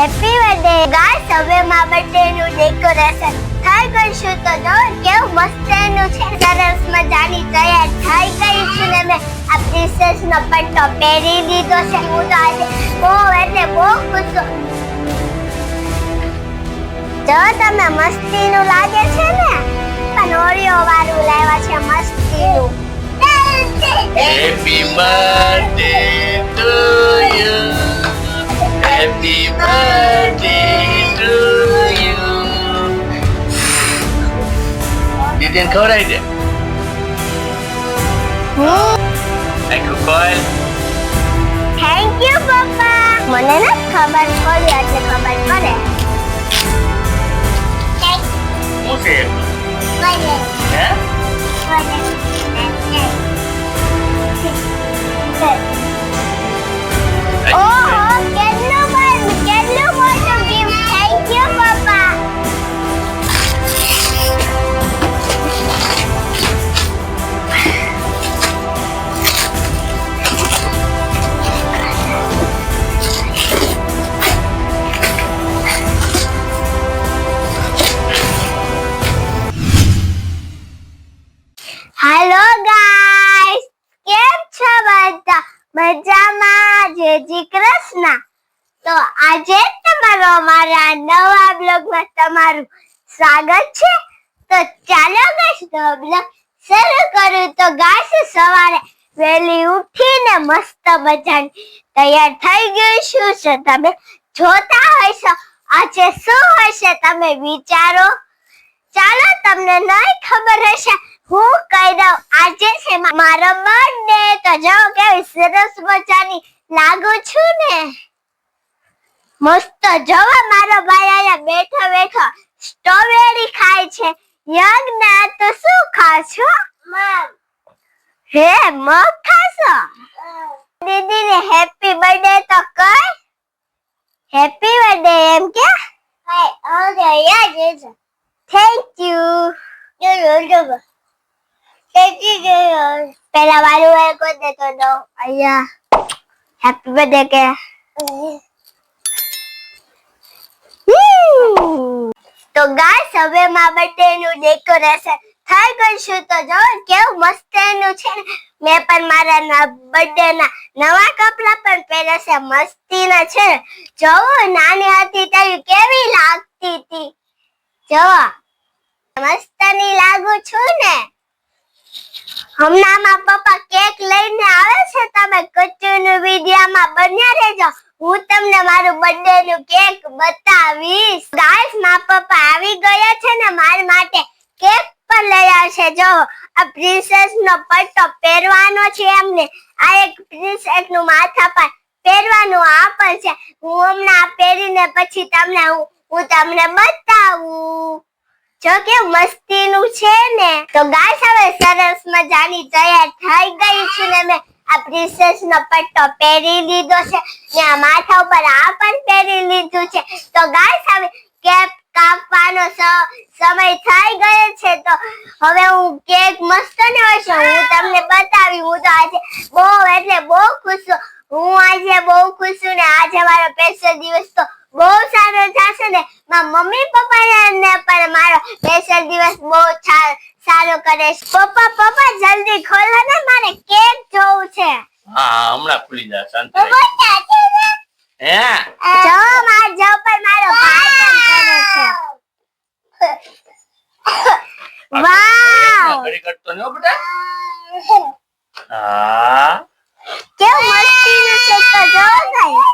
Happy birthday guys. હવે મારા birthday નું ડેકોરેશન થઈ ગયું છે તો જો કેવું મસ્ત એનું છે. સરસ મજાની તૈયાર થઈ ગઈ છું ને મેં આ પ્રિન્સેસ નો પટ્ટો પહેરી લીધો છે. હું તો આજે બહુ ખુશ છું. જો તમે મસ્તીનું લાગે છે ને, પણ ઓરિયો વાળું લાવ્યા છે મસ્તીનું. Happy birthday to you. Happy birthday to you. દીદીને ખવડાવી દે. Thank you, Coil. Thank you પપ્પા. મને ન ખબર પડી એટલે ખબર પડે. શું છે? હે? ઓહો, કેટલું મોટું gift. થેન્ક યુ પપ્પા. હેલો ગાઈસ, કેમ છો બધા? મજામાં? જય શ્રી કૃષ્ણ. તો આજે તમારો અમારા નવા બ્લોગમાં તમારું સ્વાગત છે. તો ચાલો ગાઈસ બ્લોગ શરૂ કરું. તો ગાઈસ સવારે વહેલી ઉઠીને મસ્ત મજાની તૈયાર થઈ ગઈ છું. તમે જોતા હશો આજે શું હશે તમે વિચારો. ચાલો, તમને નહીં ખબર હશે હું કહી દઉં. આજે છે મારો બર્થડે. તો જો કેવી સરસ મજાની લાગુ છું ને, મસ્ત. જોવા મારો ભાઈ અહીંયા બેઠો સ્ટ્રોબેરી ખાય છે. યજ્ઞા તો શું ખાવ છો? હે, મગ ખાશો? દીદીને હેપી બર્થડે તો કહે. હેપી બર્થડે એમ કે. Thank you. પેલા વાળું એ કોઈ દેતો દો. અહીંયા હેપી બર્થડે કે. તો ગાઈસ હવે મારા બર્થડે નું ડેકોરેશન થઈ ગયું છે તો જો કેવું મસ્ત એનું છે. મેં પણ મારા બર્થડે ના નવા કપડા પણ પહેર્યા છે. મસ્તીના છે. જોવો નાની હતી ત્યારે કેવી લાગતી હતી. જોવો મસ્તની લાગુ છું ને. હમણાં મારા પપ્પા કેક લઈને આવે છે. તમે કચ્ચુનું વિડિયોમાં બન્યા રહેજો. હું તમને મારું બર્થડે નું કેક બતાવીશ. ગાઈસ મારા પપ્પા આવી ગયા છે ને મારા માટે કેક પણ લઈ આવશે. જો આ પ્રિન્સેસ નો પટ્ટો પહેરવાનો છે એમને. આ એક પ્રિન્સેસ નું માથા પર પહેરવાનું આ પણ છે. હું હમણાં પહેરીને પછી હું તમને બતાવું. જો કે મસ્તીનું છે ને. તો ગાઈસ હવે સરસ મજાની તૈયાર થઈ ગઈ છું ને મેં આ પ્રિન્સેસ નો પટ્ટો પહેરી લીધો છે ને આ માથા ઉપર આ પણ પહેરી લીધું છે. તો ગાઈસ હવે કેક કાપવાનો સમય થઈ ગયો છે. તો હવે હું કેક મસ્ત ને હશે હું તમને બતાવી. હું તો આજે બહુ ખુશ છું. ને આજે મારો સ્પેશિયલ દિવસ તો બહુ સારો જશે ને. મારા મમ્મી પપ્પા ને પણ મારો સ્પેશિયલ દિવસ બહુ સારો કરે છે. પપ્પા જલ્દી ખોલો ને, મારે કેક જોવું છે. હા, હમણાં ખુલી જા શાંતિ. હે? જો મારો ભાઈ પણ કરે છે. વાવ, ઘડી કટતો નહી હો બેટા. હા, કેવું મસ્તીનું છે. તો જો ગાઈસ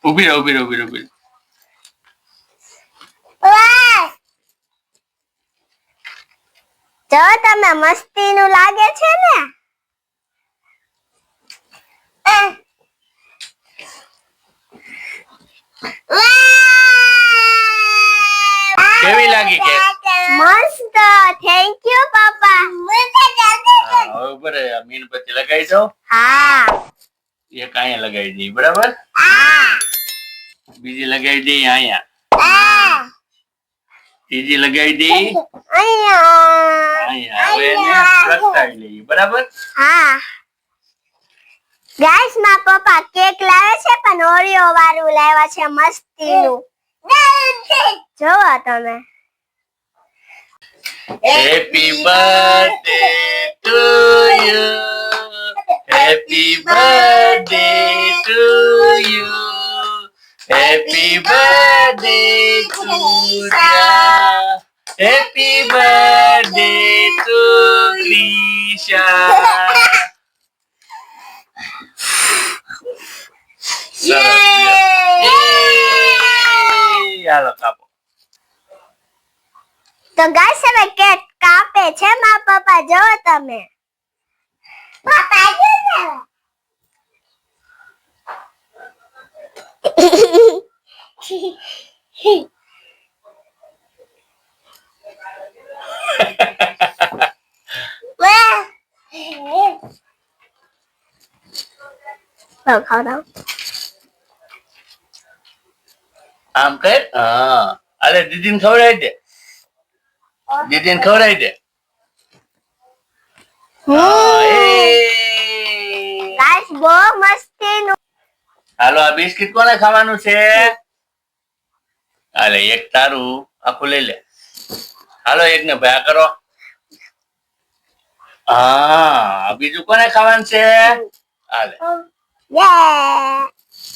ઉભી રહો. વાહ, જો તમે મસ્તીનું લાગે છે ને. કેવી લાગી કેક? મસ્ત. થેન્ક યુ પપ્પા. હવે ઉપર મીણબત્તી લગાવી દો. હા એક અહીંયા લગાવી દઈ, બરાબર? બીજી લગાવી દઈ અહીંયા. ત્રીજી લગાવી દઈ અહીંયા. હવે એને પ્રગટાવી લઈએ, બરાબર? હા ગાઈસ માં પપ્પા કેક લાવે છે પણ ઓરિયો વાળું લાવ્યા છે મસ્તીનું જોવો તમે Happy birthday to you. Happy birthday to you. Happy birthday to ya. Happy birthday to Krisha. હાલો કાપો. તો ગાઈસ હવે કેક કાપે છે માં પપ્પા જોવો તમે પપ્પા ખાવ આમ કર હા અરે દીદીને ખવડાવી દે દીદીને ખવડાવી દે ગાઈસ બહુ મસ્તીનું હાલો આ બિસ્કિટ કોને ખાવાનું છે હાલે એક તારું આખું લઈ લે હાલો એક ને ભયા કરો હા બીજું કોને ખાવાનું છે હાલે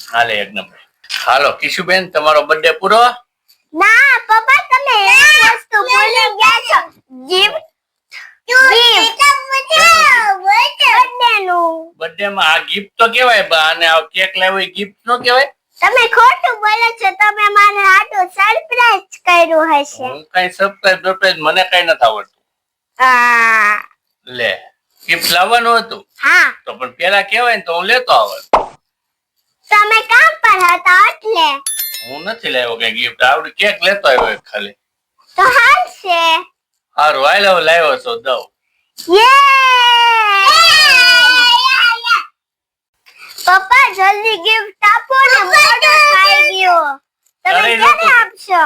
હાલે એક નંબર હાલો કિશુબેન તમારો બર્થડે પૂરો ના પપ્પા તમે એક વસ્તુ ભૂલી ગયા છો ગિફ્ટ બર્થડે માં આ ગિફ્ટ તો કેવાય બા અને આ કેક લાવ્યો ગિફ્ટ નો કેવાય તમે ખોટું બોલો છો તમે મારે હાટું સરપ્રાઈઝ કર્યું હશે હું કઈ સરપ્રાઈઝ મને કઈ નથી આવડતું લે ગિફ્ટ લાવવાનું હતું હા તો પણ પેલા કેવાય ને તો હું લેતો આવત તમે કામ પર હતા એટલે હું નથી લાવ્યો કઈ ગિફ્ટ આવડી કેક લેતો આવ્યો એક ખાલી તો હાલશે હારું હાલ હવે લાવ્યો છો દઉં પપ્પા જલ્દી ગિફ્ટ આપો ને મોટો થઈ ગયો તમે અરે ક્યારે લોકો. આપશો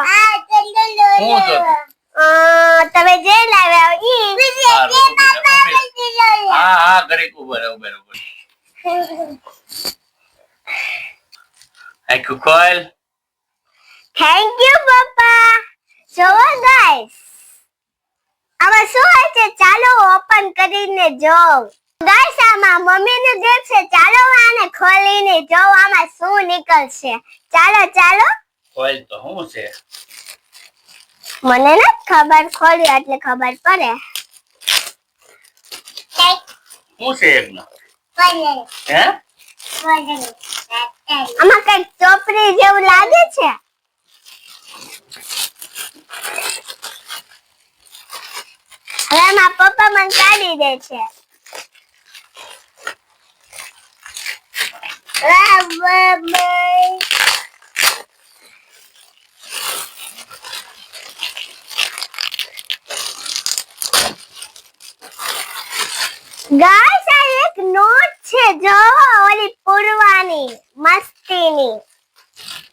હું તો તમે જે લાવ્યા ઈ હારું, હા ઘડીક ઉભર આખું ખોલ થેન્ક યુ પપ્પા જોવો ગાઈસ આમાં શું હોય છે ચાલો ઓપન કરીને જોવ ગાઈસ આમાં મમ્મીનું ગિફ્ટ છે ચાલો આને ખોલીને જોવ આમાં શું નીકળશે ચાલો ચાલો ખોલ તો શું છે મને નથી ખબર ખોલ્યું એટલે ખબર પડે શું છે એકનો હે આમાં કઈક ચોપડી જેવું લાગે છે હવે મારા પપ્પા મને કાઢી દે છે ગાઈસ આ એક નોટ છે જો ઓલી પૂરવાની મસ્તીની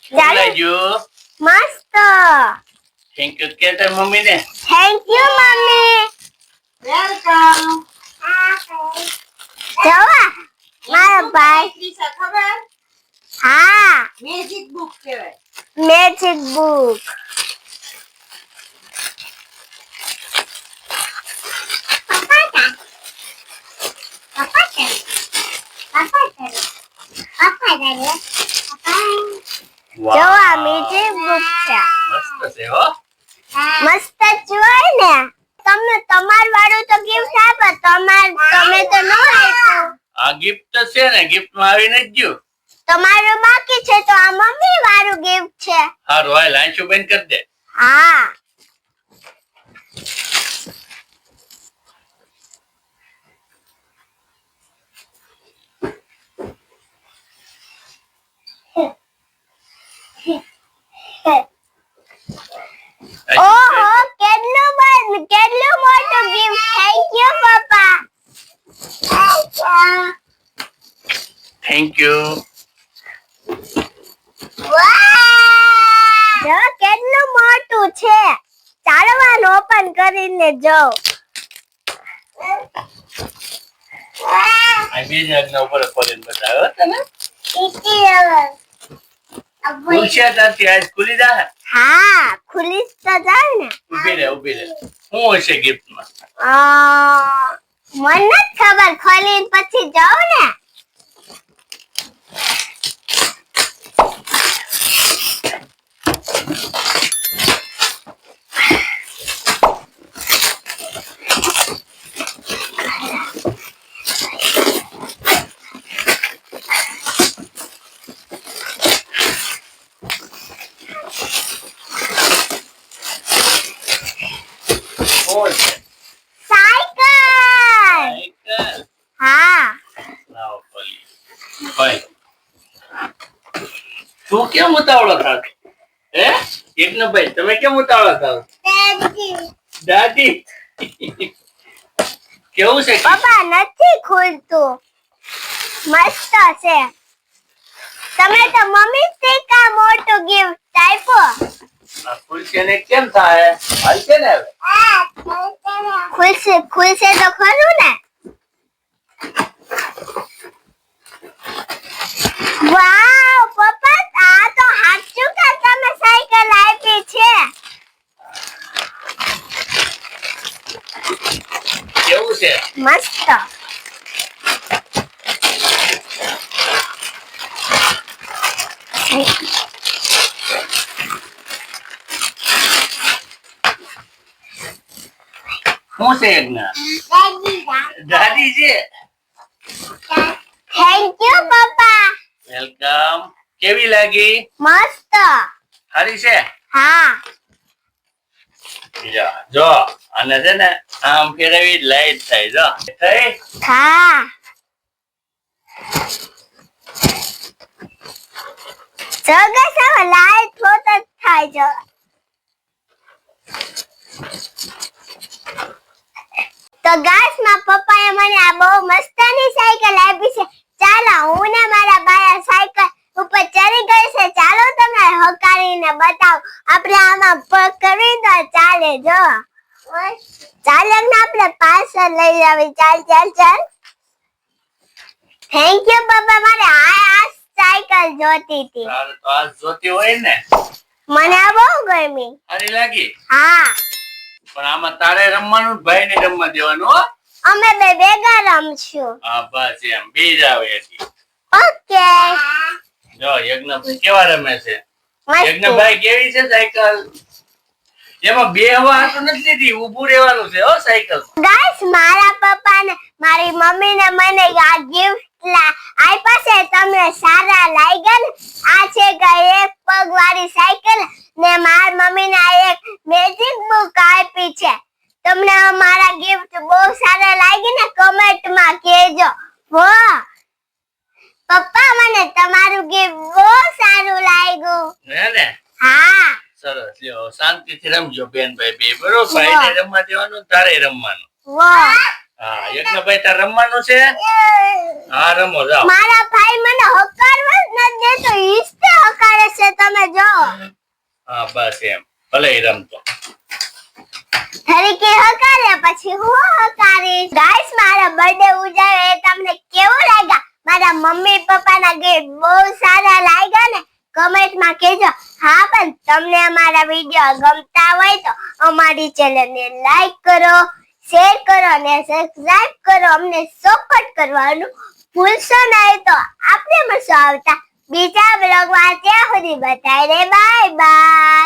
ચાલો લાગ્યું મસ્ત થેન્ક યુ કે તાર મમ્મી ને થેન્ક યુ મમ્મી વેલકમ જોવા મારો ભાઈ ખબર હા મેજિક બુક કહેવાય મેજિક બુક જોવા મેજિક બુક છે મસ્ત છે હો મસ્ત જ હોય ને તમને તમાર વાળું તો ગિફ્ટ આપો તમે તો ન આપ્યું આ ગિફ્ટ છે ને ગિફ્ટ માં આવીને જ ગયું તમારું બાકી છે તો આ મમ્મી વાળું ગિફ્ટ છે હારું હાલ આંચું બંધ કરી દે હા ઓહો કેટલું મોટું ગિફ્ટ થેન્ક યુ પપ્પા થેન્ક યુ જો કેટલું મોટું છે ચાલો આને ઓપન કરીને જો આ બીજા આજના ઉપર ખોલીને બતાવ્યો તને ખુલશે તારથી આજ ખુલી જાય હા ખુલી તો જાય ને. ઉભી રે શું હશે ગિફ્ટમાં મને નથી ખબર, ખોલીને પછી જાઉં ને. શું છે સાયકલ. હા લાવો ખોલી ભાઈ તું કેમ ઉતાવળો થાવ હે એકનો ભાઈ તમે કેમ ઉતાવળો થાવ દાદી કેવું છે પપ્પા નથી ખુલતું. મસ્ત છે. તમે તો મમ્મી થી કા મોટું ગિફ્ટ આપ્યો. આ ખુલશે ને કેમ થાય હાલશે ને હવે ખુલશે તો ખરું ને. વાવ પપ્પા આ તો સાચું કે તમે સાયકલ આપી છે. કેવું છે મસ્ત. શું છે યજ્ઞ દાદી છે થેન્ક યુ પપ્પા. વેલકમ કેવી લાગી મસ્ત. સારી છે હા જો અને છે ને આમ ફેરવી લાઈટ થાય જો થઈ હા જગા સાવ લાઈટ હોત જ થાય છે. તો ગાઈસ માં પપ્પાએ મને આ બહુ મસ્તની સાયકલ આપી છે. ચાલો હું ને મારા બાયા સાયકલ ઉપર ચડી ગઈ છે. ચાલો તમને હકારીને બતાવ. આપણે આમાં પગ કરી દો ચાલે જો. ચાલે ને આપણે પાછળ લઈ આવી. ચાલ થેન્ક યુ પપ્પા. મારે આ સાયકલ જોતી હતી. તારે તો આ જોતી હોય ને મને આ બહુ ગમી. સારી લાગી હા પણ આમાં તારે રમવાનું ભાઈ ને રમવા દેવાનું હો અમે બે ભેગા રમશું. હા બસ એમ બે જ આવે એથી ઓકે જો યજ્ઞભાઈ કેવા રમે છે મસ્ત. યજ્ઞભાઈ કેવી છે સાયકલ એમાં બે હવા હાથું નથી દીધી ઊભું રહેવાનું છે હો સાયકલ ગાઈસ મારા પપ્પાને મારી મમ્મીને મને આ ગિફ્ટ આપ્યા છે. તમને સારા લાગ્યા ને. આ છે કે એક પગ વાળી સાયકલ ને મારી મમ્મીને આ એક મેજિક બુક આપી છે. તમને અમારા ગિફ્ટ બહુ સારા લાગી ને કમેન્ટમાં કહેજો. વાહ પપ્પા મને તમારું ગિફ્ટ બહુ સારું લાગ્યું. હે ને હા સરસ લ્યો શાંતિથી રમજો બેન ભાઈ બે બરોબર ભાઈ ને રમવા દેવાનું તારે રમવાનું વાહ હા યજ્ઞભાઈ તારે રમવાનું છે હા રમો જાઓ મારા ભાઈ મને હકારવા જ નથી દેતો. ઈસ્તે હકારે છે તમે જો. હા બસ એમ ભલે ઈ રમતો તરીકે હકારે પછી હું હકારીશ. ગાઈસ મારા બર્થડે ઉજાવ્યો એ તમને કેવું લાગ્યા. મારા મમ્મી પપ્પાના ગિફ્ટ બહુ સારા લાગ્યા ને કમેન્ટમાં કહેજો. હા પણ તમને અમારા વિડિયો ગમતા હોય તો અમારી ચેનલને લાઈક કરો, શેર કરો અને સબસ્ક્રાઇબ કરો. અમને સપોર્ટ કરવાનું ભૂલશો નહીં. તો આપણે મળશું આવતા બીજા બ્લોગમાં. ત્યાં સુધી બધાને બાય બાય.